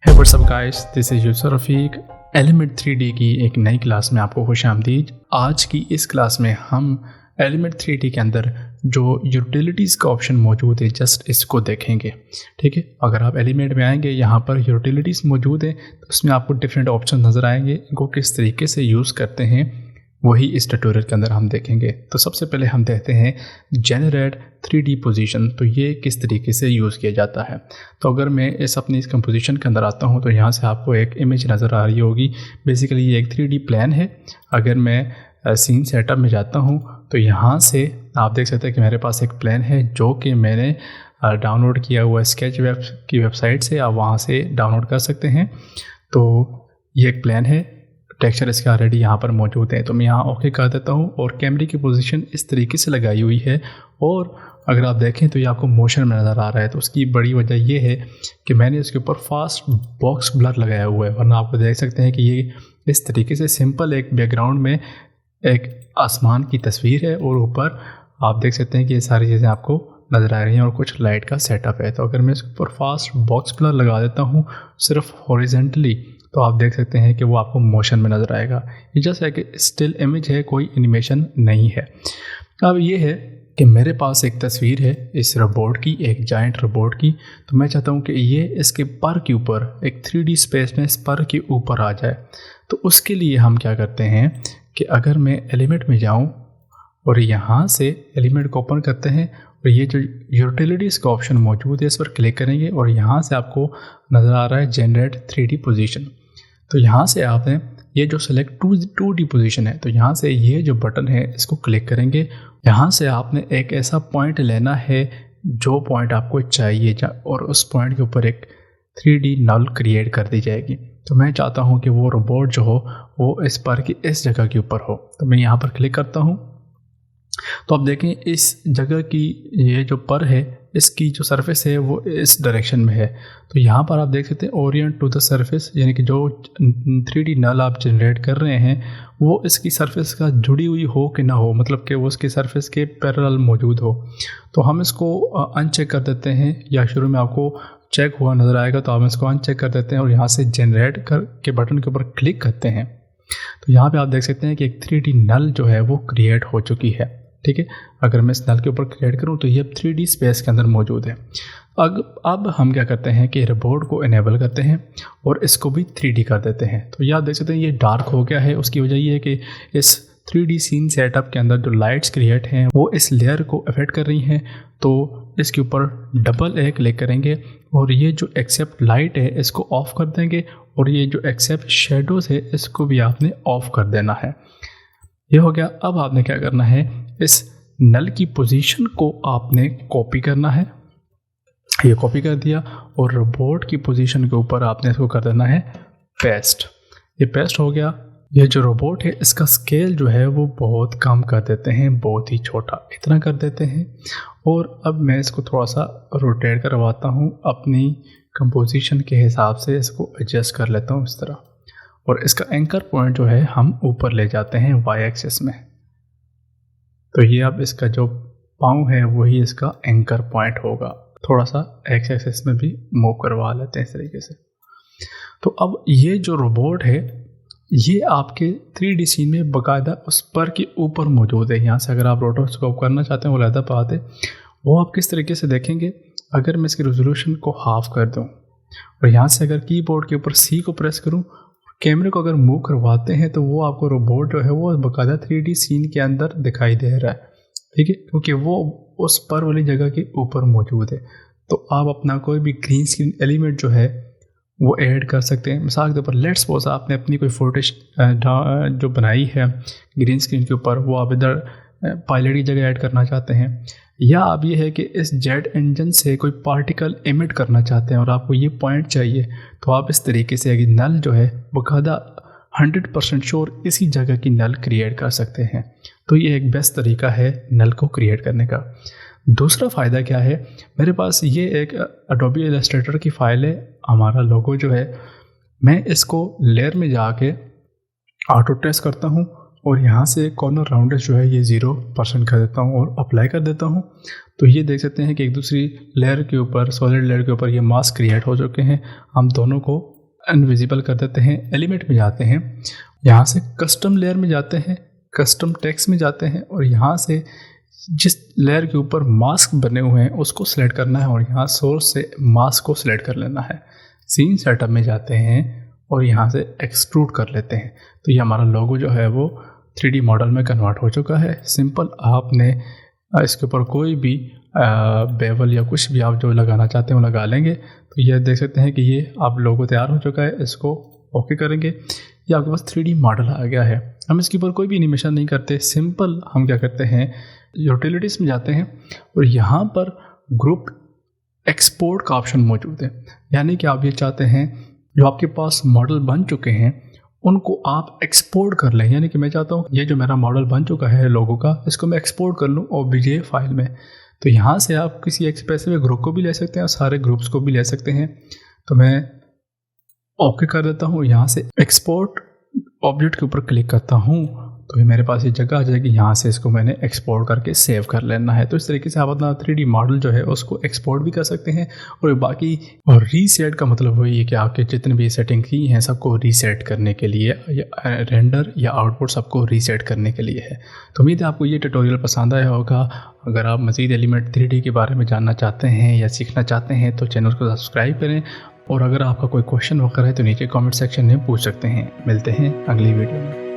Hey what's up guys, this is यूसर Rafiq. Element 3D की एक नई क्लास में आपको खुशामदीद। आज की इस क्लास में हम एलिमेंट 3D के अंदर जो यूटिलिटीज़ का ऑप्शन मौजूद है जस्ट इसको देखेंगे। ठीक है, अगर आप एलिमेंट में आएंगे यहाँ पर यूटिलिटीज़ मौजूद है तो उसमें आपको डिफरेंट ऑप्शन नज़र आएंगे। इनको किस तरीके से यूज़ करते हैं वही इस ट्यूटोरियल के अंदर हम देखेंगे। तो सबसे पहले हम देखते हैं जनरेट 3D पोजीशन, तो ये किस तरीके से यूज़ किया जाता है। तो अगर मैं इस कंपोजिशन के अंदर आता हूँ तो यहाँ से आपको एक इमेज नज़र आ रही होगी। बेसिकली ये एक 3D प्लान है। अगर मैं सीन सेटअप में जाता हूँ तो यहाँ से आप देख सकते हैं कि मेरे पास एक प्लान है जो कि मैंने डाउनलोड किया हुआ स्केच वेब की वेबसाइट से। आप वहाँ से डाउनलोड कर सकते हैं। तो ये एक प्लान है, टेक्सचर इसका ऑलरेडी यहाँ पर मौजूद है। तो मैं यहाँ ओके कर देता हूँ और कैमरे की पोजीशन इस तरीके से लगाई हुई है। और अगर आप देखें तो ये आपको मोशन में नज़र आ रहा है। तो उसकी बड़ी वजह ये है कि मैंने इसके ऊपर फास्ट बॉक्स ब्लर लगाया हुआ है, वरना आप देख सकते हैं कि ये इस तरीके से सिंपल एक बैकग्राउंड में एक आसमान की तस्वीर है और ऊपर आप देख सकते हैं कि ये सारी चीज़ें आपको नज़र आ रही हैं और कुछ लाइट का सेटअप है। तो अगर मैं इसके ऊपर फास्ट बॉक्स ब्लर लगा देता हूँ सिर्फ हॉरिजेंटली, तो आप देख सकते हैं कि वो आपको मोशन में नज़र आएगा। ये जस्ट एक स्टिल इमेज है, कोई एनिमेशन नहीं है। अब ये है कि मेरे पास एक तस्वीर है इस रोबोट की, एक जायंट रोबोट की। तो मैं चाहता हूँ कि ये इसके पर के ऊपर एक 3D स्पेस में इस पर के ऊपर आ जाए। तो उसके लिए हम क्या करते हैं कि अगर मैं एलिमेंट में जाऊँ और यहाँ से एलिमेंट को ओपन करते हैं और ये जो यूटिलिटीज़ का ऑप्शन मौजूद है इस पर क्लिक करेंगे और यहाँ से आपको नज़र आ रहा है जनरेट 3D पोजीशन। तो यहाँ से आपने ये जो सेलेक्ट 2D पोजीशन है, तो यहाँ से ये जो बटन है इसको क्लिक करेंगे। यहाँ से आपने एक ऐसा पॉइंट लेना है जो पॉइंट आपको चाहिए और उस पॉइंट के ऊपर एक 3D नल क्रिएट कर दी जाएगी। तो मैं चाहता हूँ कि वो रोबोट जो हो वो इस पर की इस जगह के ऊपर हो। तो मैं यहाँ पर क्लिक करता हूँ तो आप देखें इस जगह की ये जो पर है इसकी जो सरफेस है वो इस डायरेक्शन में है। तो यहाँ पर आप देख सकते हैं ओरिएंट टू द सरफेस, यानी कि जो 3D नल आप जनरेट कर रहे हैं वो इसकी सरफेस का जुड़ी हुई हो कि ना हो, मतलब कि वो उसकी सरफेस के पैरेलल मौजूद हो। तो हम इसको अनचेक कर देते हैं, या शुरू में आपको चेक हुआ नज़र आएगा तो हम इसको अनचेक कर देते हैं और यहाँ से जनरेट कर के बटन के ऊपर क्लिक करते हैं। तो यहाँ पर आप देख सकते हैं कि एक 3D नल जो है वो क्रिएट हो चुकी है। ठीक है, अगर मैं इस नल के ऊपर क्रिएट करूं तो ये 3D स्पेस के अंदर मौजूद है। अब हम क्या करते हैं कि रोबोट को इनेबल करते हैं और इसको भी 3D कर देते हैं। तो ये आप देख सकते हैं ये डार्क हो गया है। उसकी वजह ये है कि इस 3D सीन सेटअप के अंदर जो लाइट्स क्रिएट हैं वो इस लेयर को अफेक्ट कर रही हैं। तो इसके ऊपर डबल क्लिक करेंगे और ये जो एक्सेप्ट लाइट है इसको ऑफ कर देंगे और ये जो एक्सेप्ट शेडोज़ है इसको भी आपने ऑफ कर देना है। ये हो गया। अब आपने क्या करना है, इस नल की पोजीशन को आपने कॉपी करना है। ये कॉपी कर दिया और रोबोट की पोजीशन के ऊपर आपने इसको कर देना है पेस्ट। ये पेस्ट हो गया। ये जो रोबोट है इसका स्केल जो है वो बहुत कम कर देते हैं, बहुत ही छोटा इतना कर देते हैं। और अब मैं इसको थोड़ा सा रोटेट करवाता हूँ, अपनी कंपोजिशन के हिसाब से इसको एडजस्ट कर लेता हूँ इस तरह। और इसका एंकर पॉइंट जो है हम ऊपर ले जाते हैं वाई एक्सिस में। तो ये अब इसका जो पाँव है वही इसका एंकर पॉइंट होगा। थोड़ा सा एक्स एक्सिस में भी मूव करवा लेते हैं इस तरीके से। तो अब ये जो रोबोट है ये आपके 3D सीन में बाकायदा उस पर के ऊपर मौजूद है। यहाँ से अगर आप रोटोस्कोप करना चाहते हैं वो लहदा बात है, वो आप किस तरीके से देखेंगे। अगर मैं इसकी रेजोल्यूशन को हाफ कर दूँ और यहाँ से अगर कीबोर्ड के ऊपर C को प्रेस करूँ, कैमरे को अगर मूव करवाते हैं तो वो आपको रोबोट जो है वो बाकायदा 3D सीन के अंदर दिखाई दे रहा है। ठीक है, क्योंकि वो उस पर वाली जगह के ऊपर मौजूद है। तो आप अपना कोई भी ग्रीन स्क्रीन एलिमेंट जो है वो ऐड कर सकते हैं। मिसाल के ऊपर लेट्स सपोज आपने अपनी कोई फोटो जो बनाई है ग्रीन स्क्रीन के ऊपर वो आप इधर पायलट की जगह ऐड करना चाहते हैं, या आप ये है कि इस जेट इंजन से कोई पार्टिकल एमिट करना चाहते हैं और आपको ये पॉइंट चाहिए, तो आप इस तरीके से नल जो है बाकायदा 100% श्योर इसी जगह की नल क्रिएट कर सकते हैं। तो ये एक बेस्ट तरीका है नल को क्रिएट करने का। दूसरा फ़ायदा क्या है, मेरे पास ये एक एडोबी इलस्ट्रेटर की फ़ाइल है, हमारा लोगो जो है, मैं इसको लेयर में जाके ऑटो ट्रेस करता हूँ और यहाँ से कॉर्नर राउंडेड जो है ये 0% कर देता हूँ और अप्लाई कर देता हूँ। तो ये देख सकते हैं कि एक दूसरी लेयर के ऊपर, सॉलिड लेयर के ऊपर ये मास्क क्रिएट हो चुके हैं। हम दोनों को इनविजिबल कर देते हैं। एलिमेंट में जाते हैं, यहाँ से कस्टम लेयर में जाते हैं, कस्टम टेक्स्ट में जाते हैं और यहाँ से जिस लेयर के ऊपर मास्क बने हुए हैं उसको सिलेक्ट करना है और यहाँ सोर्स से मास्क को सिलेक्ट कर लेना है। सीन सेटअप में जाते हैं और यहाँ से एक्सट्रूड कर लेते हैं। तो ये हमारा लोगो जो है वो 3D मॉडल में कन्वर्ट हो चुका है। सिंपल आपने इसके ऊपर कोई भी बेवल या कुछ भी आप जो लगाना चाहते हैं वो लगा लेंगे। तो ये देख सकते हैं कि ये आप लोगो तैयार हो चुका है। इसको ओके करेंगे, ये आपके पास 3D मॉडल आ गया है। हम इसके ऊपर कोई भी एनिमेशन नहीं करते, सिंपल हम क्या करते हैं, यूटिलिटीज़ में जाते हैं और यहाँ पर ग्रुप एक्सपोर्ट का ऑप्शन मौजूद है। यानी कि आप ये चाहते हैं जो आपके पास मॉडल बन चुके हैं उनको आप एक्सपोर्ट कर लें। यानी कि मैं चाहता हूँ ये जो मेरा मॉडल बन चुका है लोगो का, इसको मैं एक्सपोर्ट कर लूँ OBJ फाइल में। तो यहाँ से आप किसी एक स्पेसिफिक ग्रुप को भी ले सकते हैं और सारे ग्रुप्स को भी ले सकते हैं। तो मैं ओके कर देता हूँ, यहाँ से एक्सपोर्ट ऑब्जेक्ट के ऊपर क्लिक करता हूँ तो ये मेरे पास ये जगह आ जाएगी। यहाँ से इसको मैंने एक्सपोर्ट करके सेव कर लेना है। तो इस तरीके से आप अपना 3D मॉडल जो है उसको एक्सपोर्ट भी कर सकते हैं। और बाकी और रीसेट का मतलब वही है कि आपके जितने भी सेटिंग की हैं सबको रीसेट करने के लिए, या रेंडर या आउटपुट सबको रीसेट करने के लिए है। तो उम्मीद है आपको ये ट्यूटोरियल पसंद आया होगा। अगर आप मज़ीद एलिमेंट 3D के बारे में जानना चाहते हैं या सीखना चाहते हैं तो चैनल को सब्सक्राइब करें। और अगर आपका कोई क्वेश्चन वगैरह है तो नीचे कमेंट सेक्शन में पूछ सकते हैं। मिलते हैं अगली वीडियो में।